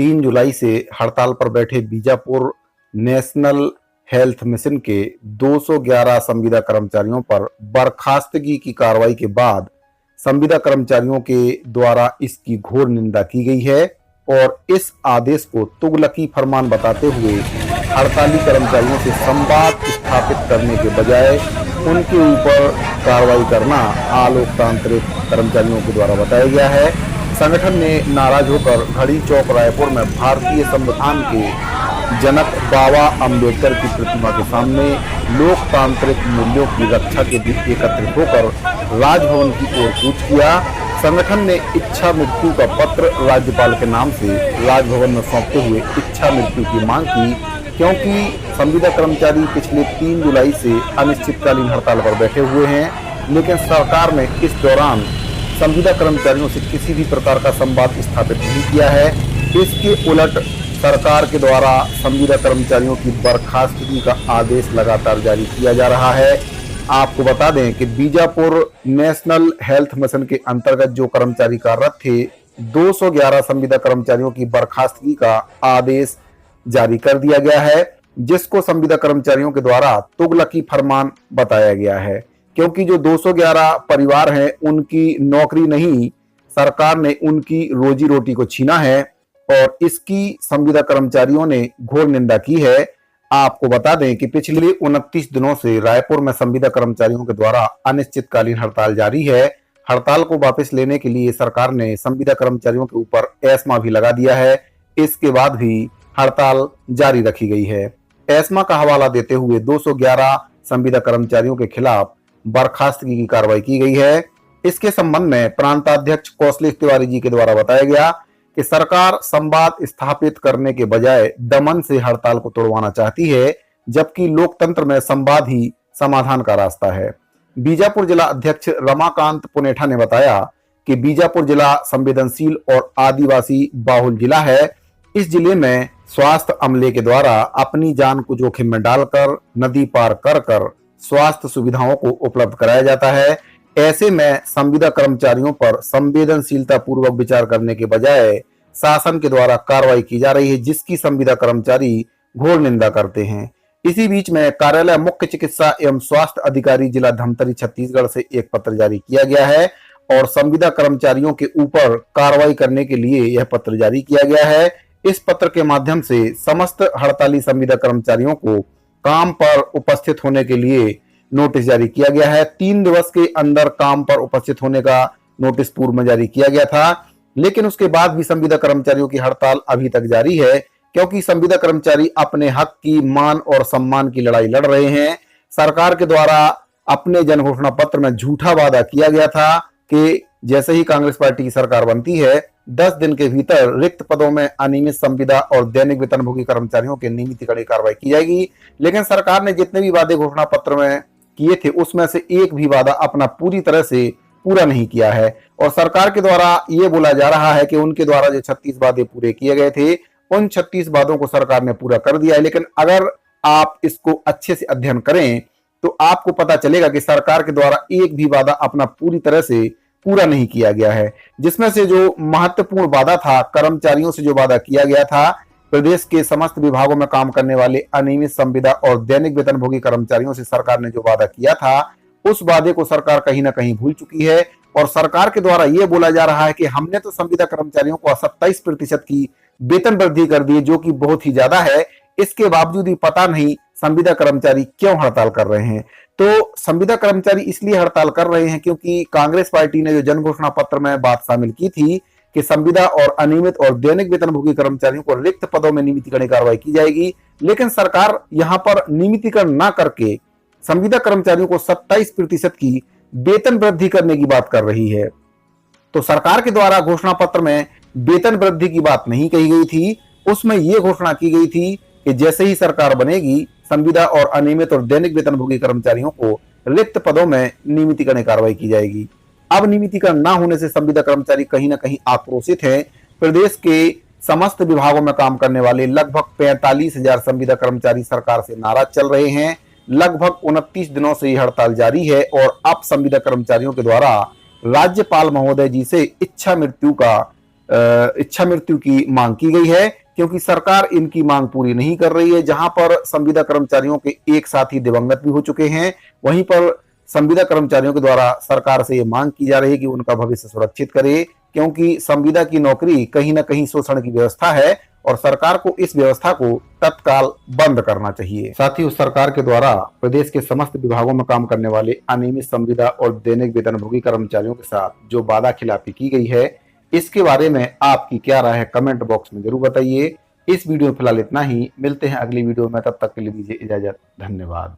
3 जुलाई से हड़ताल पर बैठे बीजापुर नेशनल हेल्थ मिशन के 211 संविदा कर्मचारियों पर बर्खास्तगी की कार्रवाई के बाद संविदा कर्मचारियों के द्वारा इसकी घोर निंदा की गई है और इस आदेश को तुगलकी फरमान बताते हुए हड़ताली कर्मचारियों से संवाद स्थापित करने के बजाय उनके ऊपर कार्रवाई करना अलोकतांत्रिक कर्मचारियों के द्वारा बताया गया है। संगठन ने नाराज होकर घड़ी चौक रायपुर में भारतीय संविधान के जनक बाबा अंबेडकर की प्रतिमा के सामने लोकतांत्रिक मूल्यों की रक्षा के लिए एकत्रित होकर राजभवन की ओर कूच किया। संगठन ने इच्छा मृत्यु का पत्र राज्यपाल के नाम से राजभवन में सौंपते हुए इच्छा मृत्यु की मांग की, क्योंकि संविदा कर्मचारी पिछले 3 जुलाई से अनिश्चितकालीन हड़ताल पर बैठे हुए हैं, लेकिन सरकार ने इस दौरान संविदा कर्मचारियों से किसी भी प्रकार का संवाद स्थापित नहीं किया है। इसके उलट सरकार के द्वारा संविदा कर्मचारियों की बर्खास्तगी का आदेश लगातार जारी किया जा रहा है। आपको बता दें कि बीजापुर नेशनल हेल्थ मिशन के अंतर्गत जो कर्मचारी कार्यरत थे, 211 संविदा कर्मचारियों की बर्खास्तगी का आदेश जारी कर दिया गया है, जिसको संविदा कर्मचारियों के द्वारा तुगलकी फरमान बताया गया है, क्योंकि जो 211 परिवार हैं उनकी नौकरी नहीं, सरकार ने उनकी रोजी रोटी को छीना है और इसकी संविदा कर्मचारियों ने घोर निंदा की है। आपको बता दें कि पिछले 29 दिनों से रायपुर में संविदा कर्मचारियों के द्वारा अनिश्चितकालीन हड़ताल जारी है। हड़ताल को वापस लेने के लिए सरकार ने संविदा कर्मचारियों के ऊपर एस्मा भी लगा दिया है। इसके बाद भी हड़ताल जारी रखी गई है। एस्मा का हवाला देते हुए 211 संविदा कर्मचारियों के खिलाफ बर्खास्तगी की कार्रवाई की गई है। इसके संबंध में प्रांताध्यक्ष कौशलेश तिवारी जी के द्वारा बताया गया कि सरकार संवाद स्थापित करने के बजाय दमन से हड़ताल को तोड़वाना चाहती है, जबकि लोकतंत्र में संवाद ही समाधान का रास्ता है। बीजापुर जिला अध्यक्ष रमाकांत पुनेठा ने बताया कि बीजापुर जिला संवेदनशील और आदिवासी बाहुल जिला है। इस जिले में स्वास्थ्य अमले के द्वारा अपनी जान को जोखिम में डालकर नदी पार कर स्वास्थ्य सुविधाओं को उपलब्ध कराया जाता है। ऐसे में संविदा कर्मचारियों पर संवेदनशीलता पूर्वक विचार करने के बजाय शासन के द्वारा कार्रवाई की जा रही है, जिसकी संविदा कर्मचारी घोर निंदा करते हैं। इसी बीच में कार्यालय मुख्य चिकित्सा एवं स्वास्थ्य अधिकारी जिला धमतरी छत्तीसगढ़ से एक पत्र जारी किया गया है और संविदा कर्मचारियों के ऊपर कार्रवाई करने के लिए यह पत्र जारी किया गया है। इस पत्र के माध्यम से समस्त हड़ताली संविदा कर्मचारियों को काम पर उपस्थित होने के लिए नोटिस जारी किया गया है। 3 दिवस के अंदर काम पर उपस्थित होने का नोटिस पूर्व में जारी किया गया था, लेकिन उसके बाद भी संविदा कर्मचारियों की हड़ताल अभी तक जारी है, क्योंकि संविदा कर्मचारी अपने हक की, मान और सम्मान की लड़ाई लड़ रहे हैं। सरकार के द्वारा अपने जन घोषणा पत्र में झूठा वादा किया गया था कि जैसे ही कांग्रेस पार्टी की सरकार बनती है 10 दिन के भीतर रिक्त पदों में अनियमित संविदा और दैनिक वेतनभोगी कर्मचारियों के नियमितीकरण कार्रवाई की जाएगी। लेकिन सरकार ने जितने भी वादे घोषणा पत्र में किए थे उसमें से एक भी वादा अपना पूरी तरह से पूरा नहीं किया है और सरकार के द्वारा यह बोला जा रहा है कि उनके द्वारा जो 36 वादे पूरे किए गए थे उन 36 वादों को सरकार ने पूरा कर दिया है। लेकिन अगर आप इसको अच्छे से अध्ययन करें तो आपको पता चलेगा कि सरकार के द्वारा एक भी वादा अपना पूरी तरह से पूरा नहीं किया गया है। जिसमें से जो महत्वपूर्ण वादा था, कर्मचारियों से जो वादा किया गया था, प्रदेश के समस्त विभागों में काम करने वाले अनियमित संविदा और दैनिक वेतनभोगी कर्मचारियों से सरकार ने जो वादा किया था उस वादे को सरकार कहीं ना कहीं भूल चुकी है और सरकार के द्वारा यह बोला जा रहा है कि हमने तो संविदा कर्मचारियों को 27% की वेतन वृद्धि कर दी, जो कि बहुत ही ज्यादा है। इसके बावजूद भी पता नहीं संविदा कर्मचारी क्यों हड़ताल कर रहे हैं। तो संविदा कर्मचारी इसलिए हड़ताल कर रहे हैं क्योंकि कांग्रेस पार्टी ने जो जन घोषणा पत्र में बात शामिल की थी कि संविदा और अनियमित और दैनिक वेतनभोगी कर्मचारियों को रिक्त पदों में नियमितीकरण कार्रवाई की जाएगी, लेकिन सरकार यहां पर नियमितीकरण न करके संविदा कर्मचारियों को 27% की वेतन वृद्धि करने की बात कर रही है। तो सरकार के द्वारा घोषणा पत्र में वेतन वृद्धि की बात नहीं कही गई थी, उसमें यह घोषणा की गई थी कि जैसे ही सरकार बनेगी संविदा और अनियमित और दैनिक वेतनभोगी कर्मचारियों को रिक्त पदों में नियमितीकरण कार्रवाई की जाएगी। अब नियमितीकरण न होने से संविदा कर्मचारी कहीं ना कहीं आक्रोशित हैं। प्रदेश के समस्त विभागों में काम करने वाले लगभग 45,000 संविदा कर्मचारी सरकार से नाराज चल रहे हैं। लगभग 29 दिनों से यह हड़ताल जारी है और अब संविदा कर्मचारियों के द्वारा राज्यपाल महोदय जी से इच्छा मृत्यु का इच्छा मृत्यु की मांग की गई है, क्योंकि सरकार इनकी मांग पूरी नहीं कर रही है। जहां पर संविदा कर्मचारियों के एक साथी दिवंगत भी हो चुके हैं, वहीं पर संविदा कर्मचारियों के द्वारा सरकार से ये मांग की जा रही है कि उनका भविष्य सुरक्षित करे, क्योंकि संविदा की नौकरी कहीं ना कहीं शोषण की व्यवस्था है और सरकार को इस व्यवस्था को तत्काल बंद करना चाहिए। साथ ही उस सरकार के द्वारा प्रदेश के समस्त विभागों में काम करने वाले अनियमित संविदा और दैनिक वेतनभोगी कर्मचारियों के साथ जो वादा खिलाफी की गई है, इसके बारे में आपकी क्या राय है, कमेंट बॉक्स में जरूर बताइए। इस वीडियो में फिलहाल इतना ही, मिलते हैं अगली वीडियो में, तब तक के लिए दीजिए इजाजत, धन्यवाद।